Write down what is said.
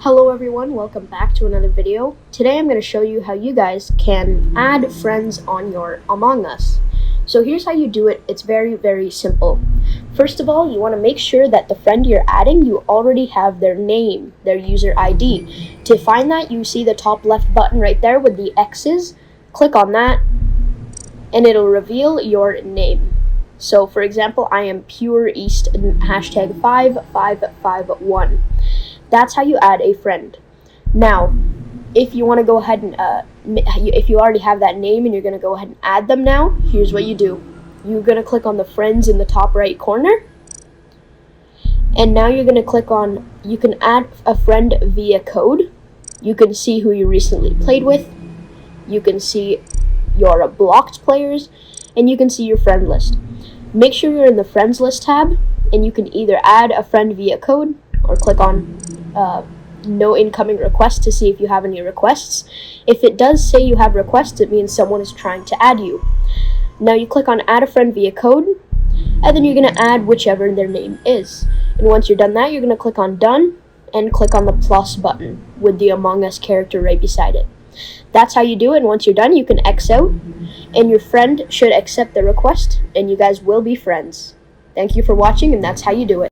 Hello everyone, welcome back to another video. Today I'm going to show you how you guys can add friends on your Among Us. So here's how you do it. It's very simple. First of all, you want to make sure that the friend you're adding, you already have their name, their user ID. To find that, you see the top left button right there with the X's. Click on that and it'll reveal your name. So for example, I am Pure East hashtag 5551. That's how you add a friend. Now, if you want to go ahead and, if you already have that name and you're going to go ahead and add them now, here's what you do. You're going to click on the friends in the top right corner. And now you're going to click on, you can add a friend via code. You can see who you recently played with. You can see your blocked players. And you can see your friend list. Make sure you're in the friends list tab. And you can either add a friend via code or click on no incoming requests to see if you have any requests. If it does say you have requests, it means someone is trying to add you. Now you click on add a friend via code, and then you're going to add whichever their name is. And once you're done that, you're going to click on done and click on the plus button with the Among Us character right beside it. That's how you do it, and once you're done, you can X out, and your friend should accept the request, and you guys will be friends. Thank you for watching, and that's how you do it.